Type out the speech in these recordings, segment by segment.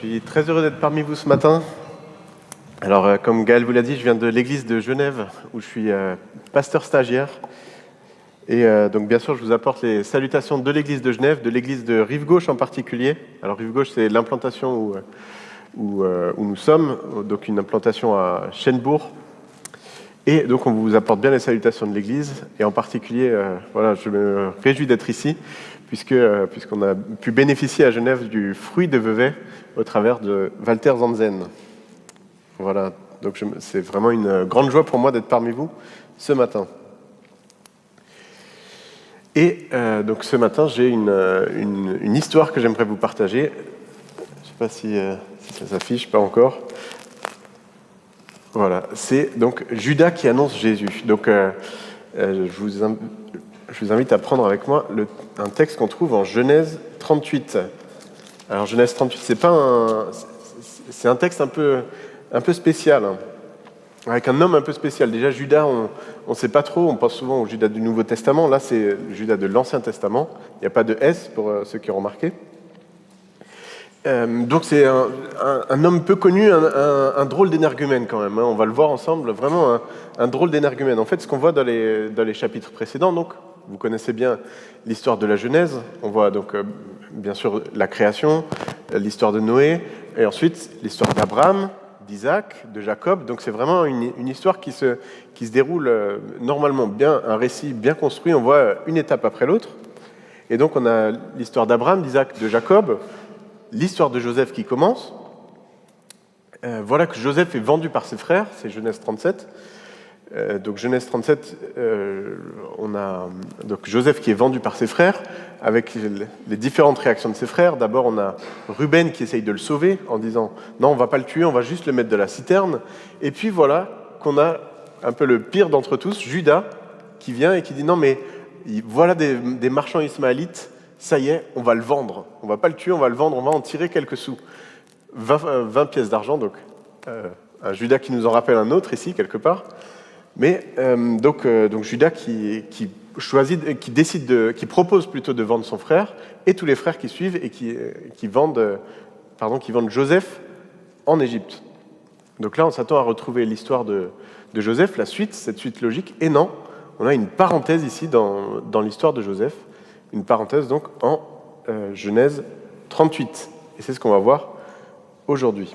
suis très heureux d'être parmi vous ce matin. Alors, comme Gaël vous l'a dit, je viens de l'église de Genève, où je suis pasteur stagiaire. Et donc, bien sûr, je vous apporte les salutations de l'église de Genève, de l'église de Rive-Gauche en particulier. Alors, Rive-Gauche, c'est l'implantation où nous sommes, donc une implantation à Chênebourg. Et donc, on vous apporte bien les salutations de l'église. Et en particulier, je me réjouis d'être ici, puisqu'on a pu bénéficier à Genève du fruit de Vevey au travers de Walter Zanzen. Voilà, donc c'est vraiment une grande joie pour moi d'être parmi vous ce matin. Et donc ce matin, j'ai une histoire que j'aimerais vous partager. Je ne sais pas si ça s'affiche, pas encore. Voilà, c'est donc Judas qui annonce Jésus. Donc je vous invite à prendre avec moi un texte qu'on trouve en Genèse 38. Alors Genèse 38, c'est un texte un peu spécial, hein, avec un homme un peu spécial. Déjà Judas, on ne sait pas trop, on pense souvent au Judas du Nouveau Testament. Là, c'est le Judas de l'Ancien Testament. Il n'y a pas de S pour ceux qui ont remarqué. Donc c'est un homme peu connu, un drôle d'énergumène quand même, hein. On va le voir ensemble, vraiment un drôle d'énergumène. En fait, ce qu'on voit dans les chapitres précédents, donc, vous connaissez bien l'histoire de la Genèse, on voit donc bien sûr la création, l'histoire de Noé, et ensuite l'histoire d'Abraham, d'Isaac, de Jacob. Donc c'est vraiment une histoire qui se déroule normalement bien, un récit bien construit, on voit une étape après l'autre. Et donc on a l'histoire d'Abraham, d'Isaac, de Jacob, l'histoire de Joseph qui commence. Voilà que Joseph est vendu par ses frères, c'est Genèse 37. Donc Genèse 37, on a donc Joseph qui est vendu par ses frères, avec les différentes réactions de ses frères. D'abord, on a Ruben qui essaye de le sauver en disant « Non, on ne va pas le tuer, on va juste le mettre de la citerne ». Et puis voilà qu'on a un peu le pire d'entre tous, Judas, qui vient et qui dit « Non, mais voilà des marchands ismaélites, ça y est, on va le vendre. On ne va pas le tuer, on va le vendre, on va en tirer quelques sous. 20 pièces d'argent, donc un Judas qui nous en rappelle un autre ici, quelque part. Mais donc Judas qui propose plutôt de vendre son frère, et tous les frères qui suivent et qui vendent Joseph en Égypte. Donc là, on s'attend à retrouver l'histoire de Joseph, cette suite logique, et non, on a une parenthèse ici dans l'histoire de Joseph, une parenthèse donc en Genèse 38. Et c'est ce qu'on va voir aujourd'hui.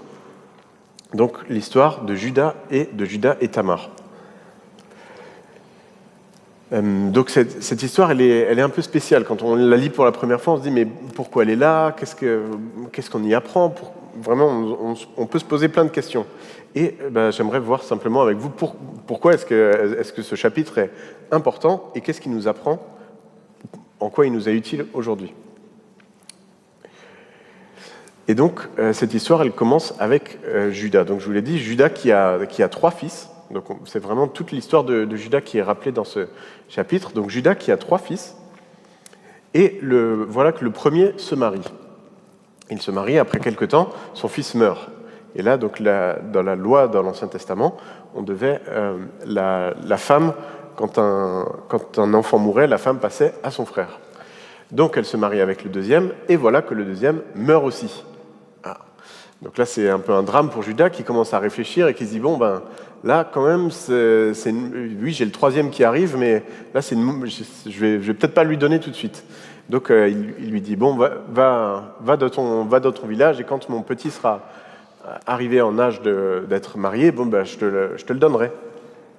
Donc l'histoire de Judas et Tamar. Donc cette histoire, elle est un peu spéciale. Quand on la lit pour la première fois, on se dit mais pourquoi elle est là ? Qu'est-ce qu'on y apprend ? Vraiment, on peut se poser plein de questions. Et j'aimerais voir simplement avec vous pourquoi est-ce que ce chapitre est important et qu'est-ce qu'il nous apprend ? En quoi il nous est utile aujourd'hui. Et donc, cette histoire, elle commence avec Judas. Donc, je vous l'ai dit, Judas qui a 3 fils. Donc, c'est vraiment toute l'histoire de Judas qui est rappelée dans ce chapitre. Donc, Judas qui a 3 fils. Et voilà que le premier se marie. Il se marie, après quelque temps, son fils meurt. Et là, donc, dans la loi, dans l'Ancien Testament, on devait, la femme, quand un enfant mourait, la femme passait à son frère. Donc elle se marie avec le deuxième, et voilà que le deuxième meurt aussi. Ah. Donc là, c'est un peu un drame pour Judas qui commence à réfléchir et qui se dit, là, quand même, oui, j'ai le troisième qui arrive, mais là, je vais peut-être pas lui donner tout de suite. Donc il lui dit, va dans ton village, et quand mon petit sera arrivé en âge d'être marié, je te le donnerai.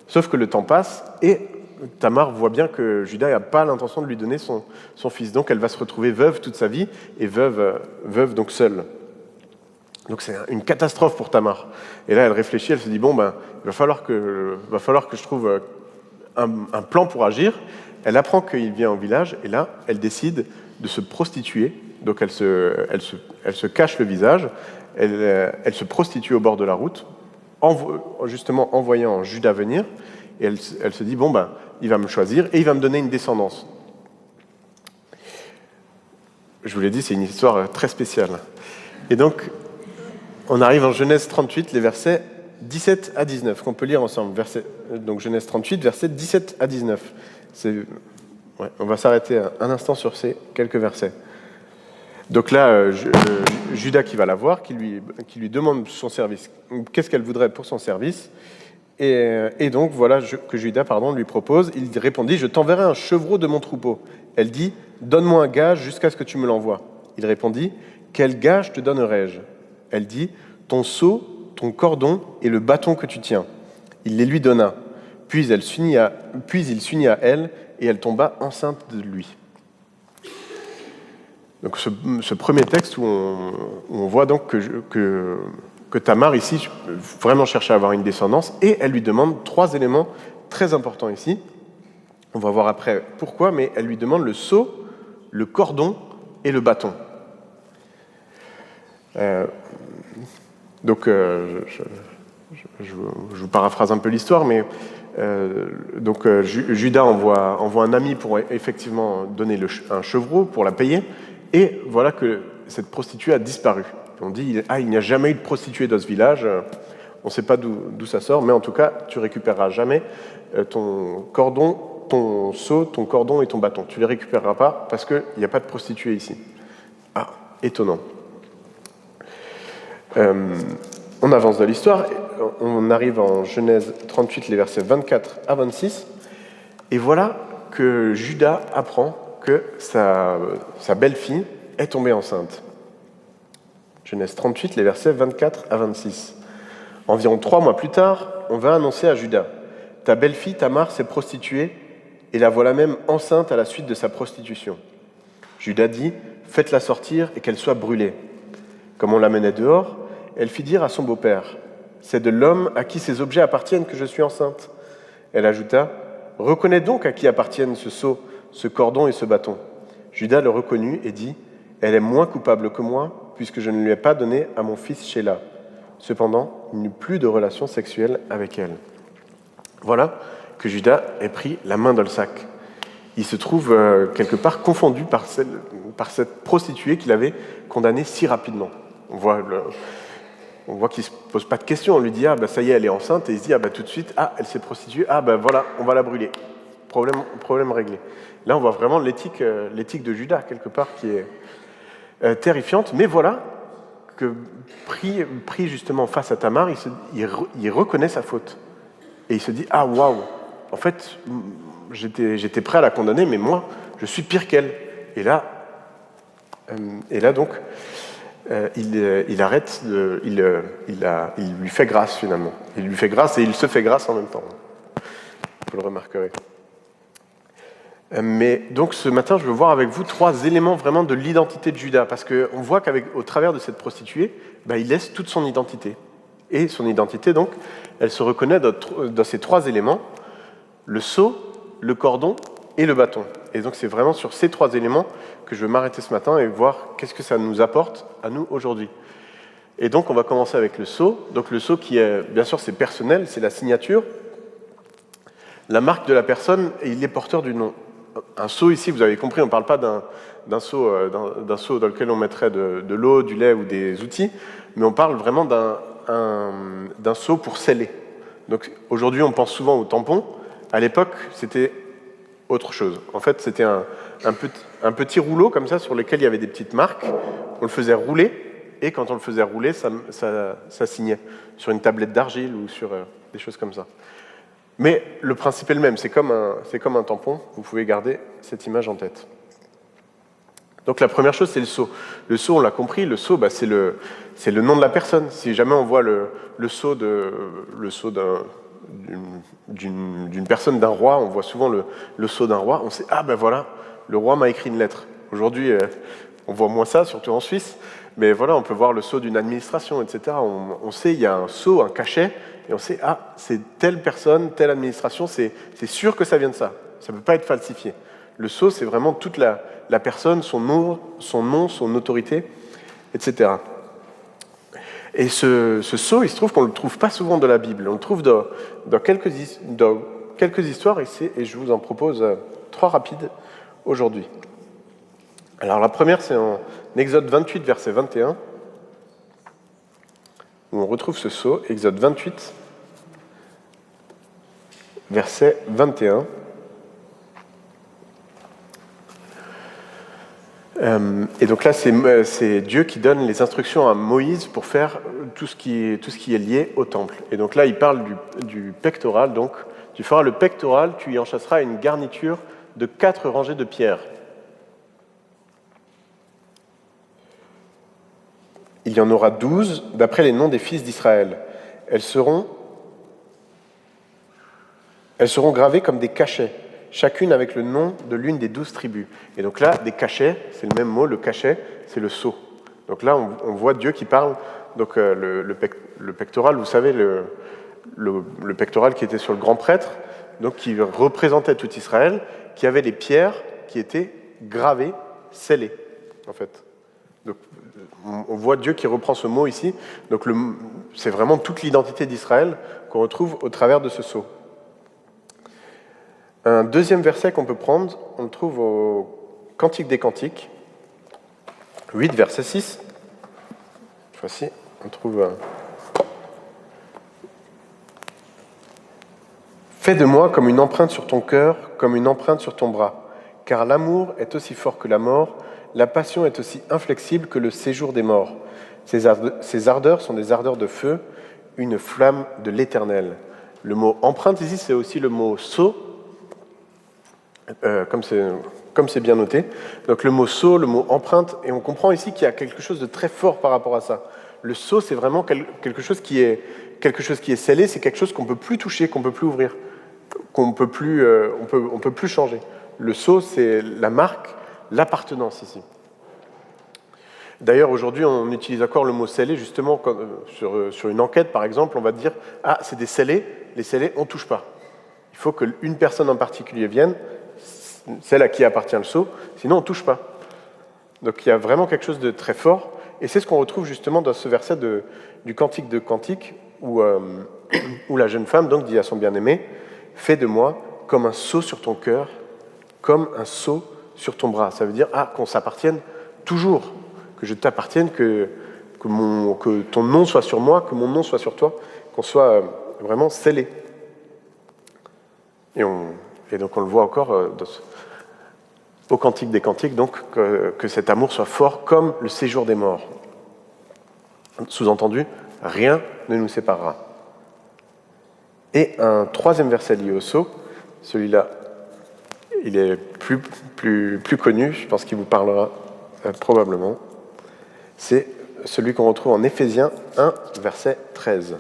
Sauf que le temps passe, et Tamar voit bien que Judas n'a pas l'intention de lui donner son fils. Donc elle va se retrouver veuve toute sa vie, et veuve donc seule. Donc c'est une catastrophe pour Tamar. Et là elle réfléchit, elle se dit, il va falloir que je trouve un plan pour agir. Elle apprend qu'il vient au village, et là elle décide de se prostituer. Donc elle se cache le visage, elle se prostitue au bord de la route, justement en voyant Judas venir, et elle se dit, il va me choisir et il va me donner une descendance. Je vous l'ai dit, c'est une histoire très spéciale. Et donc, on arrive en Genèse 38, les versets 17 à 19, qu'on peut lire ensemble. Donc Genèse 38, versets 17 à 19. On va s'arrêter un instant sur ces quelques versets. Donc là, Judas qui va la voir, qui lui demande son service. Qu'est-ce qu'elle voudrait pour son service ? Et donc voilà que Judas lui propose. Il répondit, je t'enverrai un chevreau de mon troupeau. Elle dit, donne-moi un gage jusqu'à ce que tu me l'envoies. Il répondit, quel gage te donnerai-je ? Elle dit, ton seau, ton cordon et le bâton que tu tiens. Il les lui donna. Puis il s'unit à elle et elle tomba enceinte de lui. Donc ce premier texte où on voit donc que Tamar ici vraiment cherche à avoir une descendance et elle lui demande 3 éléments très importants ici. On va voir après pourquoi, mais elle lui demande le seau, le cordon et le bâton. Donc je vous paraphrase un peu l'histoire, mais Judas envoie un ami pour effectivement donner un chevreau pour la payer, et voilà que cette prostituée a disparu. On dit, il n'y a jamais eu de prostituée dans ce village, on ne sait pas d'où ça sort, mais en tout cas, tu récupéreras jamais ton cordon, ton seau, ton cordon et ton bâton. Tu ne les récupéreras pas parce qu'il n'y a pas de prostituée ici. Ah, étonnant. On avance dans l'histoire, on arrive en Genèse 38, les versets 24 à 26, et voilà que Judas apprend que sa belle-fille est tombée enceinte. Genèse 38, les versets 24 à 26. Environ 3 mois plus tard, on va annoncer à Judas, ta belle-fille Tamar s'est prostituée, et la voilà même enceinte à la suite de sa prostitution. Judas dit, faites-la sortir et qu'elle soit brûlée. Comme on la menait dehors, elle fit dire à son beau-père, c'est de l'homme à qui ces objets appartiennent que je suis enceinte. Elle ajouta, reconnais donc à qui appartiennent ce seau, ce cordon et ce bâton. Judas le reconnut et dit, elle est moins coupable que moi, puisque je ne lui ai pas donné à mon fils Shéla. Cependant, il n'eut plus de relation sexuelle avec elle. Voilà que Judas ait pris la main dans le sac. Il se trouve quelque part confondu par cette prostituée qu'il avait condamnée si rapidement. On voit qu'il ne se pose pas de questions. On lui dit, ça y est, elle est enceinte. Et il se dit, tout de suite, elle s'est prostituée. Voilà, on va la brûler. Problème réglé. Là, on voit vraiment l'éthique de Judas, quelque part, qui est terrifiante. Mais voilà que, pris justement face à Tamar, il reconnaît sa faute. Et il se dit, waouh, en fait, j'étais prêt à la condamner, mais moi, je suis pire qu'elle. Et là donc, il arrête, il lui fait grâce finalement. Il lui fait grâce et il se fait grâce en même temps. Vous le remarquerez. Mais donc ce matin, je veux voir avec vous 3 éléments vraiment de l'identité de Judas, parce qu'on voit qu'au travers de cette prostituée, il laisse toute son identité. Et son identité, donc, elle se reconnaît dans ces 3 éléments, le seau, le cordon et le bâton. Et donc c'est vraiment sur ces 3 éléments que je veux m'arrêter ce matin et voir qu'est-ce que ça nous apporte à nous aujourd'hui. Et donc on va commencer avec le sceau. Donc le sceau qui est, bien sûr, c'est personnel, c'est la signature, la marque de la personne, et il est porteur du nom. Un seau ici, vous avez compris, on ne parle pas d'un seau dans lequel on mettrait de l'eau, du lait ou des outils, mais on parle vraiment d'un seau pour sceller. Donc aujourd'hui, on pense souvent au tampon. À l'époque, c'était autre chose. En fait, c'était un petit rouleau comme ça sur lequel il y avait des petites marques. On le faisait rouler, et quand on le faisait rouler, ça signait sur une tablette d'argile ou sur des choses comme ça. Mais le principe est le même, c'est comme un tampon. Vous pouvez garder cette image en tête. Donc la première chose, c'est le sceau. Le sceau, on l'a compris, le sceau, c'est le nom de la personne. Si jamais on voit le sceau d'une personne, d'un roi, on voit souvent le sceau d'un roi, on sait, voilà, le roi m'a écrit une lettre. Aujourd'hui, on voit moins ça, surtout en Suisse, mais voilà, on peut voir le sceau d'une administration, etc. On sait, il y a un sceau, un cachet, et on sait, c'est telle personne, telle administration, c'est sûr que ça vient de ça. Ça ne peut pas être falsifié. Le sceau, c'est vraiment toute la personne, son nom, son autorité, etc. Et ce sceau, il se trouve qu'on ne le trouve pas souvent dans la Bible. On le trouve dans quelques histoires, et je vous en propose 3 rapides aujourd'hui. Alors la première, c'est en Exode 28, verset 21, où on retrouve ce sceau, Exode 28, verset 21. Et donc là, c'est Dieu qui donne les instructions à Moïse pour faire tout ce qui est lié au temple. Et donc là, il parle du pectoral. Donc, tu feras le pectoral, tu y enchâsseras une garniture de 4 rangées de pierres. Il y en aura 12 d'après les noms des fils d'Israël. Elles seront gravées comme des cachets, chacune avec le nom de l'une des 12 tribus. Et donc là, des cachets, c'est le même mot, le cachet, c'est le sceau. Donc là, on voit Dieu qui parle, donc le pectoral, vous savez, le pectoral qui était sur le grand prêtre, donc qui représentait tout Israël, qui avait des pierres qui étaient gravées, scellées, en fait. Donc, on voit Dieu qui reprend ce mot ici. Donc c'est vraiment toute l'identité d'Israël qu'on retrouve au travers de ce sceau. Un deuxième verset qu'on peut prendre, on le trouve au Cantique des Cantiques, 8, verset 6. Cette fois-ci, on trouve... Fais de moi comme une empreinte sur ton cœur, comme une empreinte sur ton bras, car l'amour est aussi fort que la mort, la passion est aussi inflexible que le séjour des morts. Ces ardeurs sont des ardeurs de feu, une flamme de l'Éternel. Le mot empreinte ici, c'est aussi le mot sceau, comme c'est bien noté. Donc le mot sceau, le mot empreinte, et on comprend ici qu'il y a quelque chose de très fort par rapport à ça. Le sceau, c'est vraiment quelque chose qui est scellé, c'est quelque chose qu'on ne peut plus toucher, qu'on ne peut plus ouvrir, qu'on ne peut plus, on peut plus changer. Le sceau, c'est la marque, l'appartenance ici. D'ailleurs, aujourd'hui, on utilise encore le mot scellé, justement, sur une enquête, par exemple, on va dire « Ah, c'est des scellés, les scellés, on ne touche pas. Il faut qu'une personne en particulier vienne, celle à qui appartient le sceau, sinon on ne touche pas. » Donc il y a vraiment quelque chose de très fort, et c'est ce qu'on retrouve justement dans ce verset du Cantique de Cantique, où la jeune femme donc dit à son bien-aimé « Fais de moi comme un sceau sur ton cœur, comme un sceau sur ton bras. » Ça veut dire qu'on s'appartienne toujours, que je t'appartienne, que ton nom soit sur moi, que mon nom soit sur toi, qu'on soit vraiment scellés. Et donc on le voit encore au Cantique des Cantiques, donc que cet amour soit fort comme le séjour des morts. Sous-entendu, rien ne nous séparera. Et un troisième verset lié au sceau, celui-là, il est plus connu, je pense qu'il vous parlera probablement. C'est celui qu'on retrouve en Éphésiens 1, verset 13.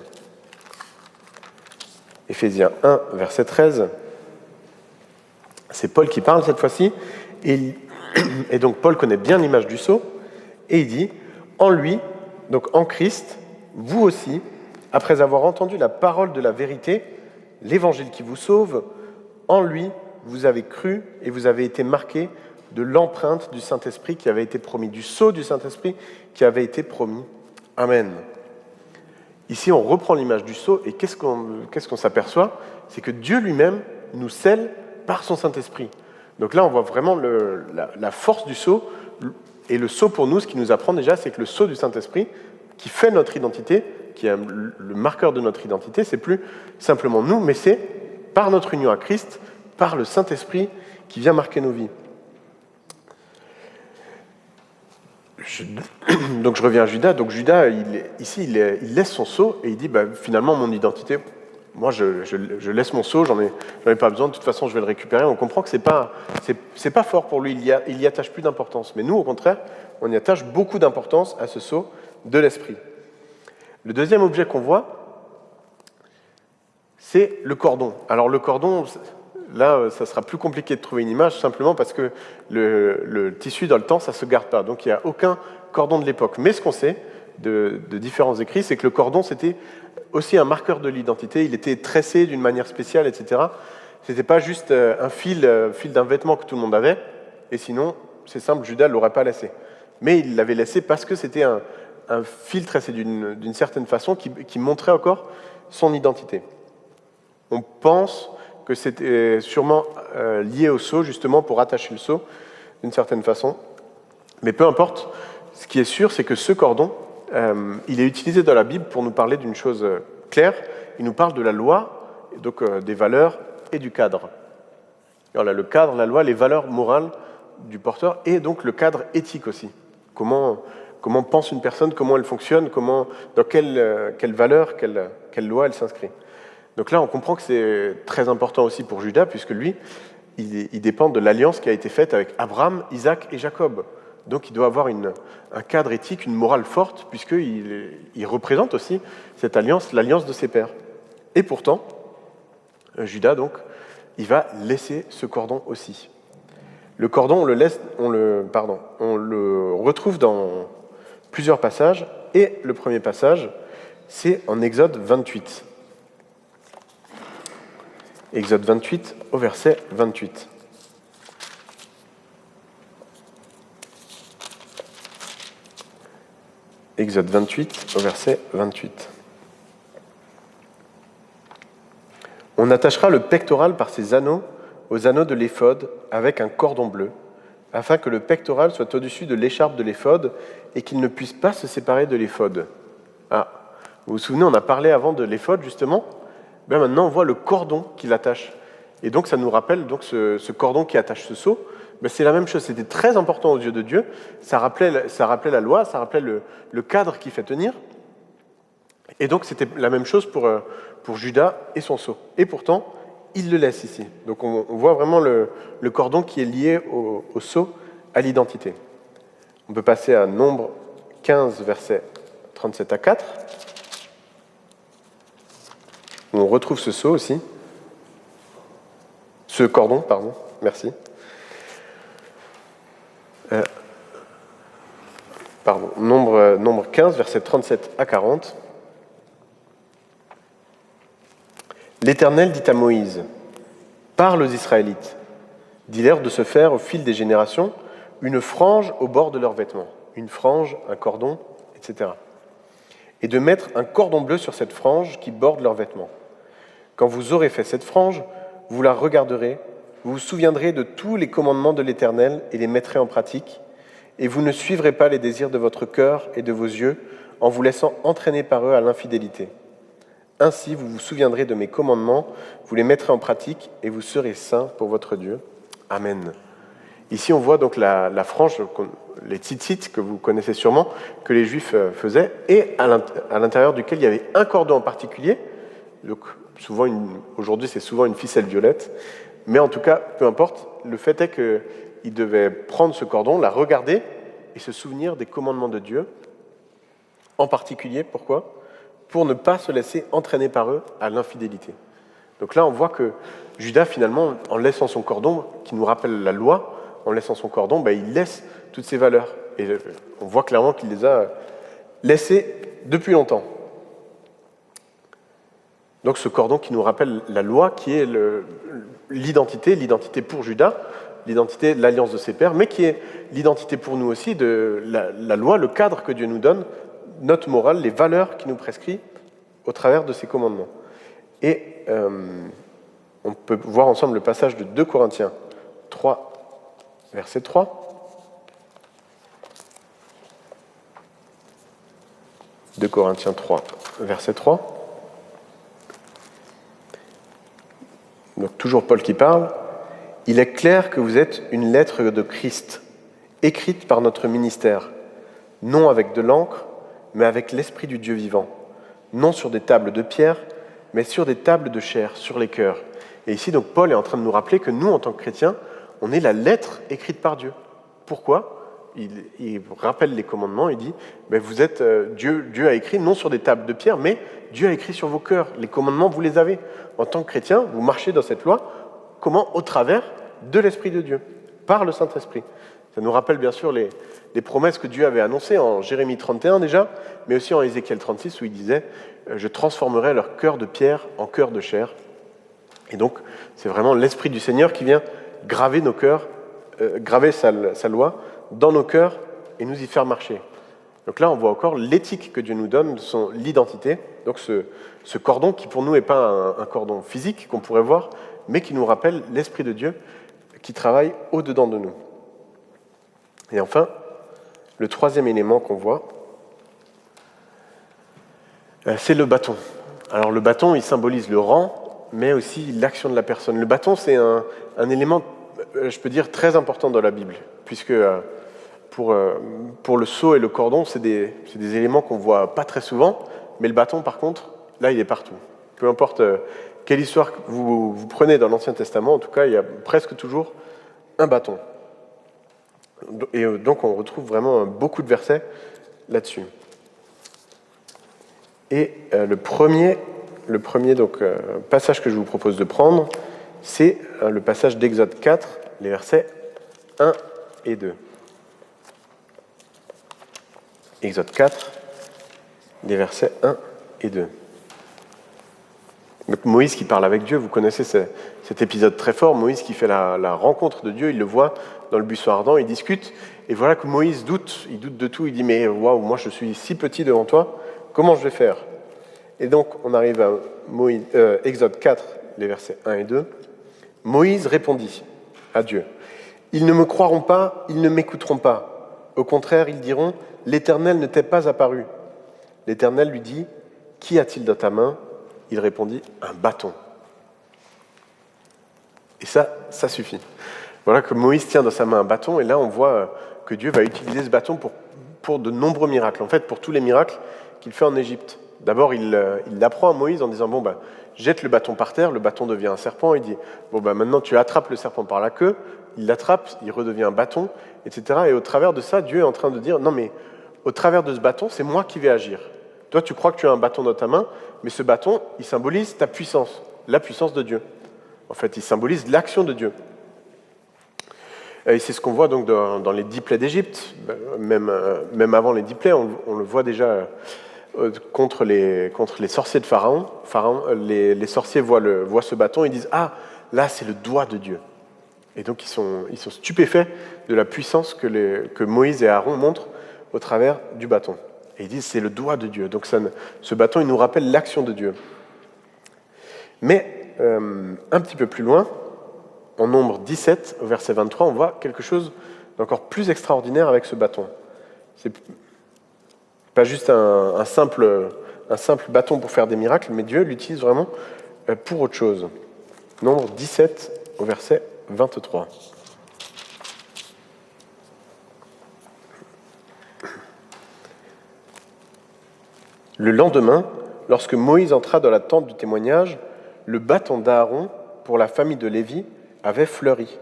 Éphésiens 1, verset 13, c'est Paul qui parle cette fois-ci, et donc Paul connaît bien l'image du sceau, et il dit « En lui, donc en Christ, vous aussi, après avoir entendu la parole de la vérité, l'évangile qui vous sauve, en lui, vous avez cru et vous avez été marqués de l'empreinte du Saint-Esprit qui avait été promis, du sceau du Saint-Esprit qui avait été promis. Amen. » Ici, on reprend l'image du sceau, et qu'est-ce qu'on s'aperçoit ? C'est que Dieu lui-même nous scelle par son Saint-Esprit. Donc là, on voit vraiment la force du sceau, et le sceau pour nous, ce qui nous apprend déjà, c'est que le sceau du Saint-Esprit, qui fait notre identité, qui est le marqueur de notre identité, c'est plus simplement nous, mais c'est par notre union à Christ, par le Saint-Esprit qui vient marquer nos vies. Donc je reviens à Judas. Donc Judas, il laisse son sceau et il dit finalement mon identité, moi je laisse mon sceau, j'en ai pas besoin, de toute façon je vais le récupérer. On comprend que c'est pas fort pour lui, il y attache plus d'importance. Mais nous, au contraire, on y attache beaucoup d'importance à ce sceau de l'esprit. Le deuxième objet qu'on voit, c'est le cordon. Alors le cordon, là, ça sera plus compliqué de trouver une image, simplement parce que le tissu dans le temps, ça ne se garde pas. Donc il n'y a aucun cordon de l'époque. Mais ce qu'on sait de différents écrits, c'est que le cordon, c'était aussi un marqueur de l'identité. Il était tressé d'une manière spéciale, etc. Ce n'était pas juste un fil d'un vêtement que tout le monde avait. Et sinon, c'est simple, Judas ne l'aurait pas laissé. Mais il l'avait laissé parce que c'était un fil tressé d'une certaine façon qui montrait encore son identité. On pense que c'était sûrement lié au sceau, justement, pour attacher le sceau, d'une certaine façon. Mais peu importe, ce qui est sûr, c'est que ce cordon, il est utilisé dans la Bible pour nous parler d'une chose claire. Il nous parle de la loi, donc des valeurs et du cadre. Alors là, le cadre, la loi, les valeurs morales du porteur, et donc le cadre éthique aussi. Comment pense une personne, comment elle fonctionne, dans quelle valeur, quelle loi elle s'inscrit. Donc là, on comprend que c'est très important aussi pour Judas, puisque lui, il dépend de l'alliance qui a été faite avec Abraham, Isaac et Jacob. Donc il doit avoir un cadre éthique, une morale forte, puisqu'il représente aussi cette alliance, l'alliance de ses pères. Et pourtant, Judas, donc, il va laisser ce cordon aussi. Le cordon, on le retrouve dans plusieurs passages, et le premier passage, c'est en Exode 28. Exode 28 au verset 28. Exode 28 au verset 28. On attachera le pectoral par ses anneaux aux anneaux de l'éphod avec un cordon bleu, afin que le pectoral soit au-dessus de l'écharpe de l'éphod et qu'il ne puisse pas se séparer de l'éphod. Ah, vous vous souvenez, on a parlé avant de l'éphod justement. Ben maintenant, on voit le cordon qui l'attache. Et donc, ça nous rappelle donc, ce cordon qui attache ce sceau. Ben, c'est la même chose, c'était très important aux yeux de Dieu. Ça rappelait la loi, ça rappelait le cadre qui fait tenir. Et donc, c'était la même chose pour Judas et son sceau. Et pourtant, il le laisse ici. Donc, on voit vraiment le cordon qui est lié au sceau, à l'identité. On peut passer à Nombre 15, versets 37 à 4. Où on retrouve ce sceau aussi. Ce cordon, pardon, merci. Nombre 15, versets 37 à 40. L'Éternel dit à Moïse, « Parle aux Israélites, dis-leur de se faire au fil des générations une frange au bord de leurs vêtements, une frange, un cordon, etc. Et de mettre un cordon bleu sur cette frange qui borde leurs vêtements. Quand vous aurez fait cette frange, vous la regarderez, vous vous souviendrez de tous les commandements de l'Éternel et les mettrez en pratique, et vous ne suivrez pas les désirs de votre cœur et de vos yeux en vous laissant entraîner par eux à l'infidélité. Ainsi, vous vous souviendrez de mes commandements, vous les mettrez en pratique et vous serez saints pour votre Dieu. Amen. » Ici, on voit donc la frange, les tzitzit que vous connaissez sûrement, que les Juifs faisaient, et à l'intérieur duquel il y avait un cordon en particulier. Donc, aujourd'hui, c'est souvent une ficelle violette, mais en tout cas, peu importe, le fait est qu'ils devaient prendre ce cordon, la regarder et se souvenir des commandements de Dieu. En particulier, pourquoi ? Pour ne pas se laisser entraîner par eux à l'infidélité. Donc là, on voit que Judas, finalement, en laissant son cordon, qui nous rappelle la loi, en laissant son cordon, il laisse toutes ces valeurs. Et on voit clairement qu'il les a laissées depuis longtemps. Donc ce cordon qui nous rappelle la loi, qui est l'identité pour Judas, l'identité de l'alliance de ses pères, mais qui est l'identité pour nous aussi de la loi, le cadre que Dieu nous donne, notre morale, les valeurs qu'il nous prescrit au travers de ses commandements. Et on peut voir ensemble le passage de 2 Corinthiens 3, verset 3. 2 Corinthiens 3, verset 3. Donc toujours Paul qui parle. « Il est clair que vous êtes une lettre de Christ, écrite par notre ministère, non avec de l'encre, mais avec l'Esprit du Dieu vivant, non sur des tables de pierre, mais sur des tables de chair, sur les cœurs. » Et ici, donc, Paul est en train de nous rappeler que nous, en tant que chrétiens, on est la lettre écrite par Dieu. Pourquoi ? Il rappelle les commandements, il dit, vous êtes, Dieu a écrit non sur des tables de pierre, mais Dieu a écrit sur vos cœurs. Les commandements, vous les avez. En tant que chrétien, vous marchez dans cette loi, comment ? Au travers de l'Esprit de Dieu, par le Saint-Esprit. Ça nous rappelle bien sûr les promesses que Dieu avait annoncées en Jérémie 31 déjà, mais aussi en Ézéchiel 36 où il disait « Je transformerai leur cœur de pierre en cœur de chair ». Et donc, c'est vraiment l'Esprit du Seigneur qui vient graver nos cœurs, graver sa loi dans nos cœurs et nous y faire marcher. Donc là, on voit encore l'éthique que Dieu nous donne, l'identité. Donc ce cordon qui pour nous n'est pas un cordon physique qu'on pourrait voir, mais qui nous rappelle l'Esprit de Dieu qui travaille au-dedans de nous. Et enfin, le troisième élément qu'on voit, c'est le bâton. Alors le bâton, il symbolise le rang, mais aussi l'action de la personne. Le bâton, c'est un élément, je peux dire, très important dans la Bible. puisque pour le seau et le cordon, c'est des éléments qu'on voit pas très souvent, mais le bâton, par contre, là, il est partout. Peu importe quelle histoire que vous prenez dans l'Ancien Testament, en tout cas, il y a presque toujours un bâton. Et donc, on retrouve vraiment beaucoup de versets là-dessus. Et le premier passage que je vous propose de prendre, c'est le passage d'Exode 4, les versets 1 et 2. Exode 4, les versets 1 et 2. Donc Moïse qui parle avec Dieu, vous connaissez cet épisode très fort, Moïse qui fait la rencontre de Dieu, il le voit dans le buisson ardent, il discute, et voilà que Moïse doute, il doute de tout, il dit « Mais waouh, moi je suis si petit devant toi, comment je vais faire ?» Et donc on arrive à Exode 4, les versets 1 et 2. Moïse répondit à Dieu « Ils ne me croiront pas, ils ne m'écouteront pas. Au contraire, ils diront « L'Éternel ne t'est pas apparu. » L'Éternel lui dit « Qu'y a-t-il dans ta main ?» Il répondit « Un bâton. » Et ça suffit. Voilà que Moïse tient dans sa main un bâton, et là on voit que Dieu va utiliser ce bâton pour de nombreux miracles. En fait, pour tous les miracles qu'il fait en Égypte. D'abord, il apprend à Moïse en disant « Bon, jette le bâton par terre, le bâton devient un serpent. » Il dit « Bon, maintenant tu attrapes le serpent par la queue. » Il l'attrape, il redevient un bâton, etc. Et au travers de ça, Dieu est en train de dire « Non, mais au travers de ce bâton, c'est moi qui vais agir. Toi, tu crois que tu as un bâton dans ta main, mais ce bâton, il symbolise ta puissance, la puissance de Dieu. En fait, il symbolise l'action de Dieu. » Et c'est ce qu'on voit donc dans les 10 plaies d'Égypte. Même avant les 10 plaies, on le voit déjà contre les sorciers de Pharaon. Les sorciers voient ce bâton et disent « Ah, là, c'est le doigt de Dieu. » Et donc, ils sont stupéfaits de la puissance que Moïse et Aaron montrent au travers du bâton. Et ils disent « C'est le doigt de Dieu. » Donc, ce bâton, il nous rappelle l'action de Dieu. Mais, un petit peu plus loin, en Nombre 17, au verset 23, on voit quelque chose d'encore plus extraordinaire avec ce bâton. C'est pas juste un simple bâton pour faire des miracles, mais Dieu l'utilise vraiment pour autre chose. Nombre 17, au verset 23. Le lendemain, lorsque Moïse entra dans la tente du témoignage, le bâton d'Aaron pour la famille de Lévi avait fleuri.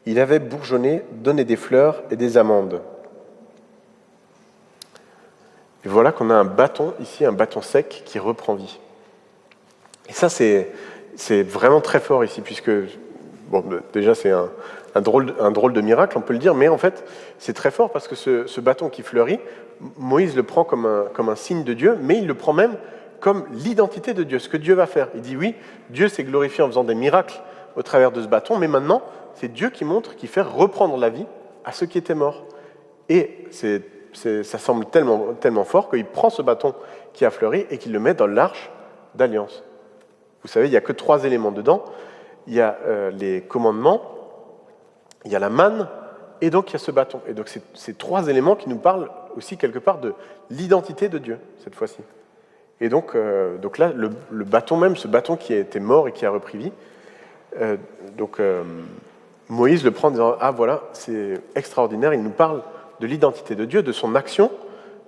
Il avait bourgeonné, donné des fleurs et des amandes. Et voilà qu'on a un bâton ici, un bâton sec qui reprend vie. Et ça, c'est vraiment très fort ici, puisque, déjà, c'est un drôle de miracle, on peut le dire, mais en fait, c'est très fort parce que ce bâton qui fleurit, Moïse le prend comme un signe de Dieu, mais il le prend même comme l'identité de Dieu, ce que Dieu va faire. Il dit oui, Dieu s'est glorifié en faisant des miracles au travers de ce bâton, mais maintenant, c'est Dieu qui montre, qui fait reprendre la vie à ceux qui étaient morts. Et ça semble tellement fort qu'il prend ce bâton qui a fleuri et qu'il le met dans l'arche d'alliance. Vous savez, il n'y a que 3 éléments dedans. Il y a les commandements, il y a la manne, et donc il y a ce bâton. Et donc c'est ces 3 éléments qui nous parlent aussi quelque part de l'identité de Dieu, cette fois-ci. Et donc là, le bâton même, ce bâton qui était mort et qui a repris vie, Moïse le prend en disant « Ah voilà, c'est extraordinaire, il nous parle de l'identité de Dieu, de son action,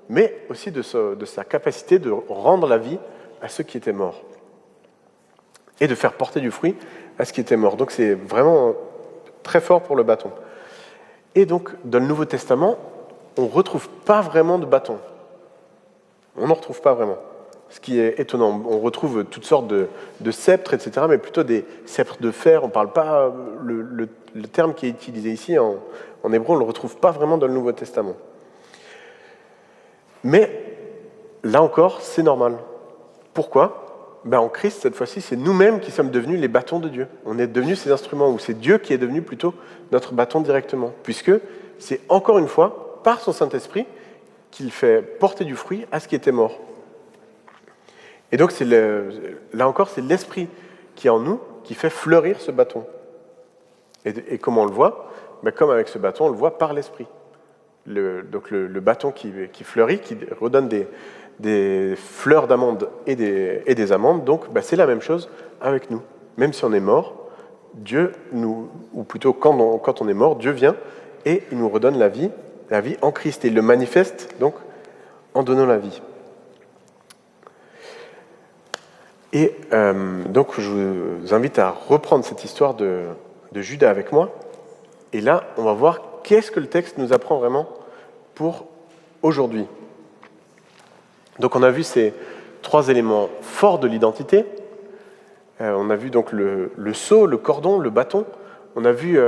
mais aussi de sa capacité de rendre la vie à ceux qui étaient morts. Et de faire porter du fruit à ceux qui étaient morts. » Donc c'est vraiment très fort pour le bâton. Et donc, dans le Nouveau Testament, on ne retrouve pas vraiment de bâton. On n'en retrouve pas vraiment. Ce qui est étonnant. On retrouve toutes sortes de sceptres, etc., mais plutôt des sceptres de fer. On ne parle pas... Le terme qui est utilisé ici, en hébreu, on ne le retrouve pas vraiment dans le Nouveau Testament. Mais, là encore, c'est normal. Pourquoi ? En Christ, cette fois-ci, c'est nous-mêmes qui sommes devenus les bâtons de Dieu. On est devenus ces instruments, ou c'est Dieu qui est devenu plutôt notre bâton directement. Puisque c'est encore une fois, par son Saint-Esprit, qu'il fait porter du fruit à ce qui était mort. Et donc, là encore, c'est l'Esprit qui est en nous, qui fait fleurir ce bâton. Et comment on le voit ? Comme avec ce bâton, on le voit par l'Esprit. Donc le bâton qui fleurit, qui redonne des fleurs d'amandes et des amandes, donc c'est la même chose avec nous. Même si on est mort, Dieu ou plutôt quand on est mort, Dieu vient et il nous redonne la vie en Christ. Et il le manifeste donc en donnant la vie. Et donc je vous invite à reprendre cette histoire de Judas avec moi. Et là, on va voir qu'est-ce que le texte nous apprend vraiment pour aujourd'hui. Donc on a vu ces 3 éléments forts de l'identité. On a vu donc le sceau, le cordon, le bâton. On a vu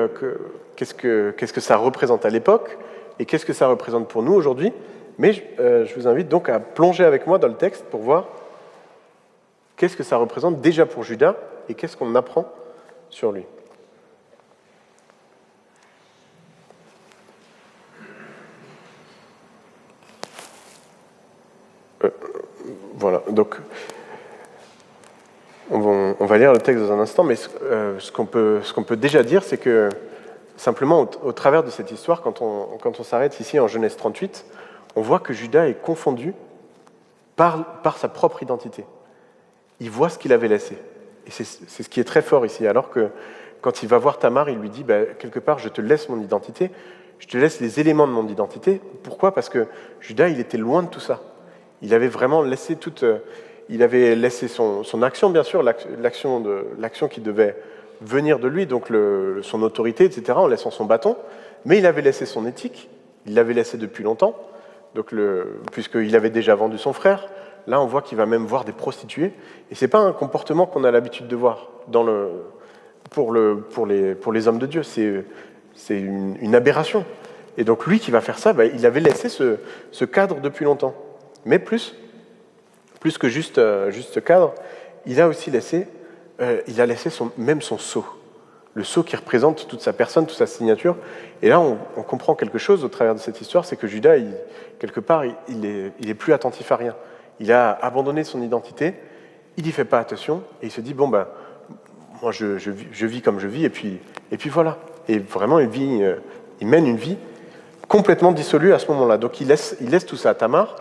qu'est-ce que ça représente à l'époque et qu'est-ce que ça représente pour nous aujourd'hui. Mais je vous invite donc à plonger avec moi dans le texte pour voir qu'est-ce que ça représente déjà pour Judas et qu'est-ce qu'on apprend sur lui. Voilà, donc on va lire le texte dans un instant, mais ce qu'on peut déjà dire, c'est que simplement au travers de cette histoire, quand on s'arrête ici en Genèse 38, on voit que Judas est confondu par sa propre identité. Il voit ce qu'il avait laissé. Et c'est ce qui est très fort ici, alors que quand il va voir Tamar, il lui dit quelque part, je te laisse mon identité, je te laisse les éléments de mon identité. Pourquoi ? Parce que Judas, il était loin de tout ça. Il avait vraiment laissé il avait laissé son action, bien sûr, l'action qui devait venir de lui, donc son autorité, etc., en laissant son bâton, mais il avait laissé son éthique, il l'avait laissé depuis longtemps, donc puisqu'il avait déjà vendu son frère. Là, on voit qu'il va même voir des prostituées, et c'est pas un comportement qu'on a l'habitude de voir pour les hommes de Dieu. C'est une aberration. Et donc lui qui va faire ça, il avait laissé ce cadre depuis longtemps. Mais plus que juste ce cadre, il a aussi laissé, même son sceau. Le sceau qui représente toute sa personne, toute sa signature. Et là, on comprend quelque chose au travers de cette histoire, c'est que Judas, quelque part, il est plus attentif à rien. Il a abandonné son identité, il n'y fait pas attention, et il se dit, moi je vis comme je vis, et puis voilà. Et vraiment, il mène une vie complètement dissolue à ce moment-là. Donc il laisse tout ça à Tamar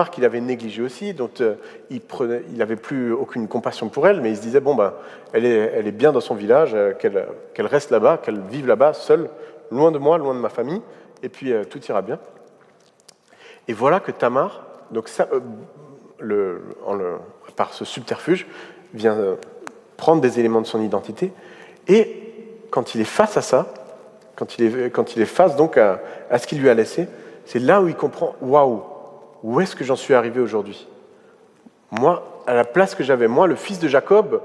qu'il avait négligé aussi, donc il n'avait plus aucune compassion pour elle, mais il se disait, elle est bien dans son village, qu'elle reste là-bas, qu'elle vive là-bas, seule, loin de moi, loin de ma famille, et puis tout ira bien. Et voilà que Tamar, donc ça, par ce subterfuge, vient prendre des éléments de son identité, et quand il est face à ça, quand il est face donc à ce qu'il lui a laissé, c'est là où il comprend, waouh, où est-ce que j'en suis arrivé aujourd'hui ? Moi, à la place que j'avais, moi, le fils de Jacob,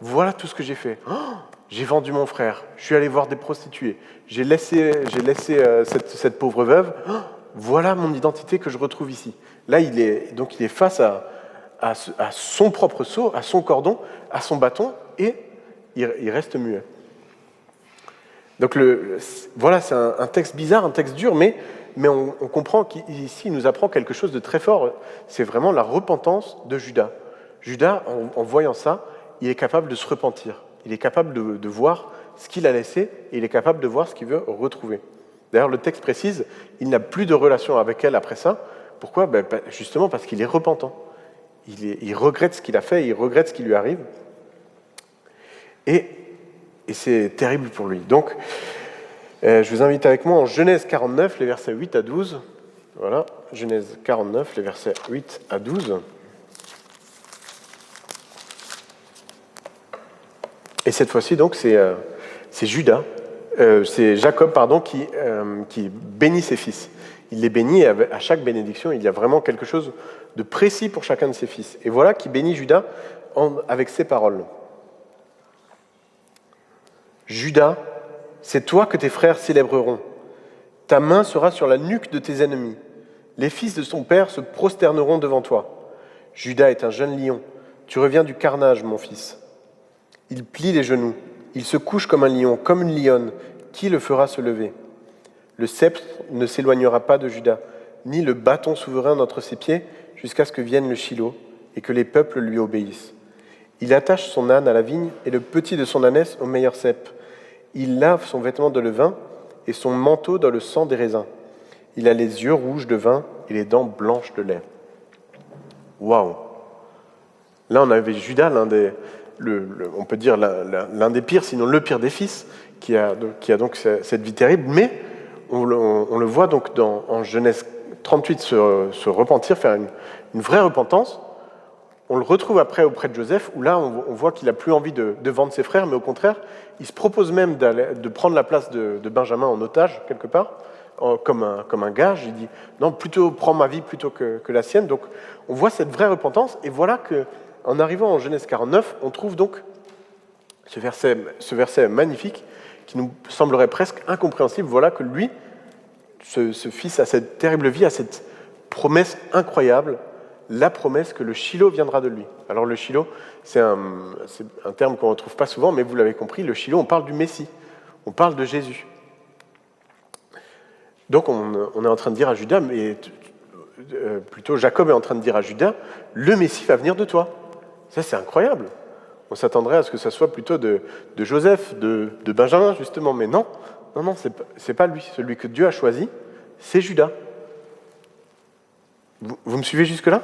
voilà tout ce que j'ai fait. J'ai vendu mon frère, je suis allé voir des prostituées, j'ai laissé cette pauvre veuve. Voilà mon identité que je retrouve ici. Là, il est face à son propre sceau, à son cordon, à son bâton, et il reste muet. Donc voilà, c'est un texte bizarre, un texte dur, mais on comprend qu'ici, il nous apprend quelque chose de très fort. C'est vraiment la repentance de Judas. Judas, en voyant ça, il est capable de se repentir. Il est capable de voir ce qu'il a laissé, et il est capable de voir ce qu'il veut retrouver. D'ailleurs, le texte précise, il n'a plus de relation avec elle après ça. Pourquoi ? Justement parce qu'il est repentant. Il regrette ce qu'il a fait, il regrette ce qui lui arrive. Et c'est terrible pour lui. Donc, je vous invite avec moi en Genèse 49, les versets 8 à 12. Voilà, Genèse 49, les versets 8 à 12. Et cette fois-ci, donc, c'est Jacob, qui bénit ses fils. Il les bénit, et à chaque bénédiction, il y a vraiment quelque chose de précis pour chacun de ses fils. Et voilà qui bénit Judas avec ces paroles. Judas, c'est toi que tes frères célébreront. Ta main sera sur la nuque de tes ennemis. Les fils de son père se prosterneront devant toi. Judas est un jeune lion. Tu reviens du carnage, mon fils. Il plie les genoux. Il se couche comme un lion, comme une lionne. Qui le fera se lever ? Le sceptre ne s'éloignera pas de Judas, ni le bâton souverain d'entre ses pieds, jusqu'à ce que vienne le Shilo et que les peuples lui obéissent. Il attache son âne à la vigne et le petit de son ânesse au meilleur cep. Il lave son vêtement de levain et son manteau dans le sang des raisins. Il a les yeux rouges de vin et les dents blanches de lait. Waouh! Là, on avait Judas, on peut dire l'un des pires, sinon le pire des fils, qui a donc cette vie terrible. Mais on le voit donc en Genèse 38 se repentir, faire une vraie repentance. On le retrouve après auprès de Joseph, où là, on voit qu'il n'a plus envie de vendre ses frères, mais au contraire, il se propose même de prendre la place de Benjamin en otage, quelque part, comme un gage. Il dit, non, plutôt prends ma vie plutôt que la sienne. Donc, on voit cette vraie repentance, et voilà qu'en arrivant en Genèse 49, on trouve donc ce verset magnifique, qui nous semblerait presque incompréhensible. Voilà que lui, ce fils, a cette terrible vie, a cette promesse incroyable, la promesse que le Shiloh viendra de lui. Alors le Shiloh, c'est un terme qu'on ne retrouve pas souvent, mais vous l'avez compris, le Shiloh, on parle du Messie, on parle de Jésus. Donc on est en train de dire à Judas, mais plutôt Jacob est en train de dire à Judas, le Messie va venir de toi. Ça, c'est incroyable. On s'attendrait à ce que ça soit plutôt de Joseph, de Benjamin, justement, mais non, c'est pas lui. Celui que Dieu a choisi, c'est Judas. Vous me suivez jusque-là ?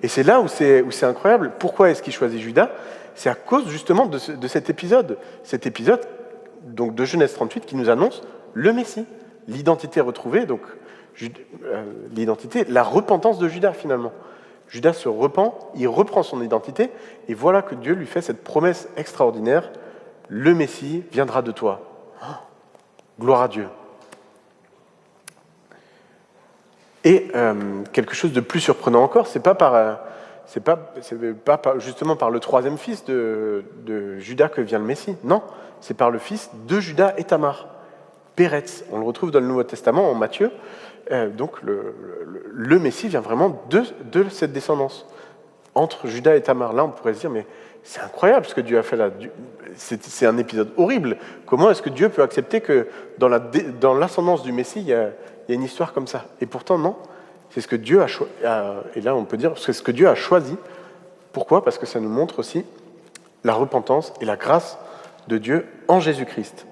Et c'est là où c'est incroyable. Pourquoi est-ce qu'il choisit Judas ? C'est à cause justement de cet épisode. Cet épisode donc, de Genèse 38 qui nous annonce le Messie, l'identité retrouvée, donc l'identité, la repentance de Judas finalement. Judas se repent, il reprend son identité, et voilà que Dieu lui fait cette promesse extraordinaire, le Messie viendra de toi. Oh, gloire à Dieu. Et quelque chose de plus surprenant encore, c'est pas justement par le troisième fils de Judas que vient le Messie. Non, c'est par le fils de Judas et Tamar, Péretz. On le retrouve dans le Nouveau Testament, en Matthieu. Donc le Messie vient vraiment de cette descendance. Entre Judas et Tamar, là, on pourrait se dire, mais c'est incroyable ce que Dieu a fait là. C'est un épisode horrible. Comment est-ce que Dieu peut accepter que dans l'ascendance du Messie, il y a une histoire comme ça? Et pourtant, non. C'est ce que Dieu a choisi. Et là, on peut dire, c'est ce que Dieu a choisi. Pourquoi ? Parce que ça nous montre aussi la repentance et la grâce de Dieu en Jésus-Christ.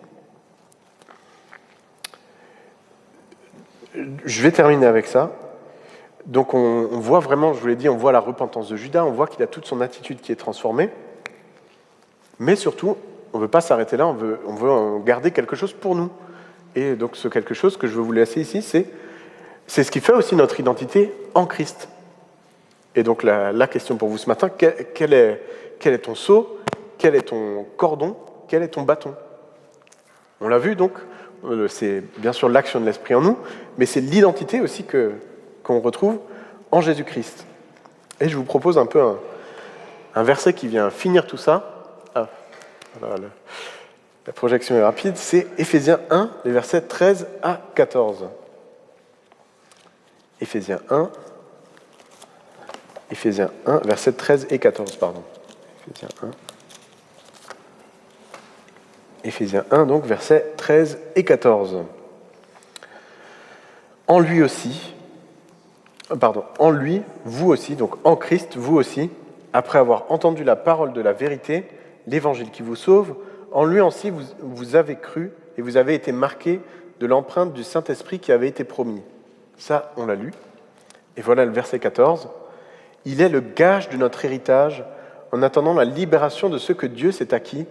Je vais terminer avec ça. Donc on voit vraiment, je vous l'ai dit, on voit la repentance de Judas, on voit qu'il a toute son attitude qui est transformée. Mais surtout, on ne veut pas s'arrêter là, on veut en garder quelque chose pour nous. Et donc ce quelque chose que je veux vous laisser ici, c'est ce qui fait aussi notre identité en Christ. Et donc la question pour vous ce matin, quel est ton sceau, quel est ton cordon, quel est ton bâton ? On l'a vu donc, c'est bien sûr l'action de l'Esprit en nous, mais c'est l'identité aussi qu'on retrouve en Jésus-Christ. Et je vous propose un peu un verset qui vient finir tout ça. Ah, voilà, la projection est rapide, c'est Éphésiens 1, les versets 13 à 14. Éphésiens 1, versets 13 et 14, pardon. Éphésiens 1, donc versets 13 et 14. En lui, vous aussi, donc en Christ, vous aussi, après avoir entendu la parole de la vérité, l'évangile qui vous sauve, en lui aussi vous avez cru et vous avez été marqués de l'empreinte du Saint-Esprit qui avait été promis. Ça, on l'a lu. Et voilà le verset 14. Il est le gage de notre héritage en attendant la libération de ceux que Dieu s'est acquis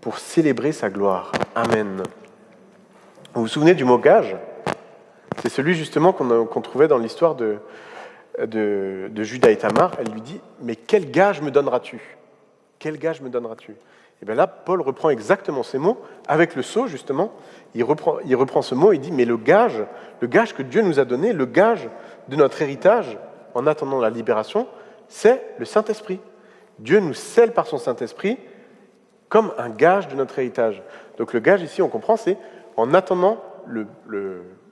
pour célébrer sa gloire. Amen. Vous vous souvenez du mot gage ? C'est celui justement qu'on trouvait dans l'histoire de Judas et Tamar. Elle lui dit, mais quel gage me donneras-tu ? Quel gage me donneras-tu ? Et bien là, Paul reprend exactement ces mots, avec le sceau justement, il reprend ce mot, il dit, mais le gage que Dieu nous a donné, le gage de notre héritage, en attendant la libération, c'est le Saint-Esprit. Dieu nous scelle par son Saint-Esprit comme un gage de notre héritage. Donc le gage ici, on comprend, c'est en attendant le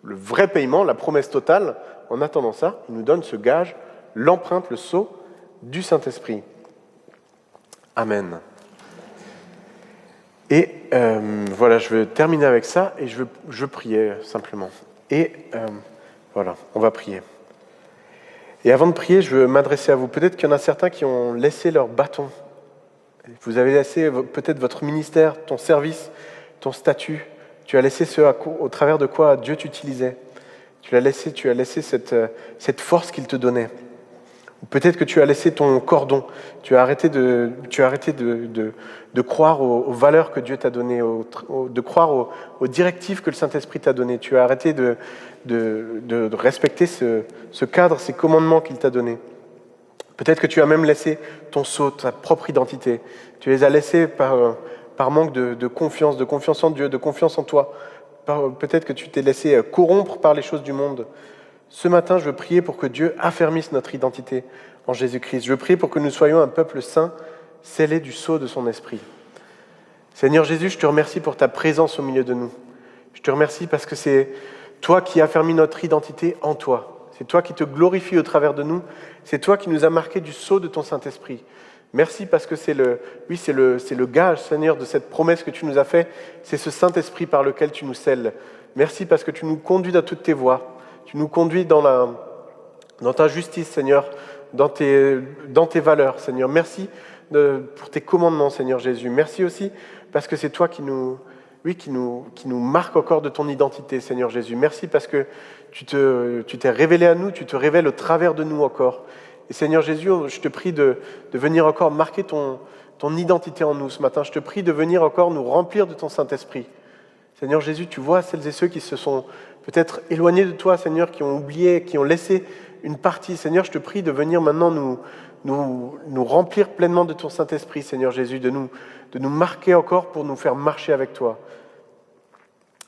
vrai paiement, la promesse totale, en attendant ça, il nous donne ce gage, l'empreinte, le sceau du Saint-Esprit. Amen. Et voilà, je vais terminer avec ça et je veux prier simplement. Et voilà, on va prier. Et avant de prier, je veux m'adresser à vous. Peut-être qu'il y en a certains qui ont laissé leur bâton. Vous avez laissé peut-être votre ministère, ton service, ton statut. Tu as laissé ce au travers de quoi Dieu t'utilisait. Tu as laissé cette force qu'il te donnait. Ou Peut-être que tu as laissé ton cordon, tu as arrêté de croire aux valeurs que Dieu t'a données, de croire aux directives que le Saint-Esprit t'a données. Tu as arrêté de respecter ce cadre, ces commandements qu'il t'a donnés. Peut-être que tu as même laissé ton sceau, ta propre identité. Tu les as laissés par manque de confiance en Dieu, de confiance en toi. Peut-être que tu t'es laissé corrompre par les choses du monde. Ce matin, je veux prier pour que Dieu affermisse notre identité en Jésus-Christ. Je veux prier pour que nous soyons un peuple saint, scellé du sceau de son esprit. Seigneur Jésus, je te remercie pour ta présence au milieu de nous. Je te remercie parce que c'est toi qui affermis notre identité en toi. C'est toi qui te glorifies au travers de nous. C'est toi qui nous as marqué du sceau de ton Saint-Esprit. Merci parce que c'est le gage, Seigneur, de cette promesse que tu nous as faite. C'est ce Saint-Esprit par lequel tu nous scelles. Merci parce que tu nous conduis dans toutes tes voies. Tu nous conduis dans ta justice, Seigneur, dans tes valeurs, Seigneur. Merci pour tes commandements, Seigneur Jésus. Merci aussi parce que c'est toi qui nous marque encore de ton identité, Seigneur Jésus. Merci parce que tu t'es révélé à nous, tu te révèles au travers de nous encore. Et Seigneur Jésus, je te prie de venir encore marquer ton identité en nous ce matin. Je te prie de venir encore nous remplir de ton Saint-Esprit. Seigneur Jésus, tu vois celles et ceux qui se sont peut-être éloignés de toi, Seigneur, qui ont oublié, qui ont laissé une partie. Seigneur, je te prie de venir maintenant nous remplir pleinement de ton Saint-Esprit, Seigneur Jésus, de nous marquer encore pour nous faire marcher avec toi.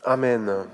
Amen.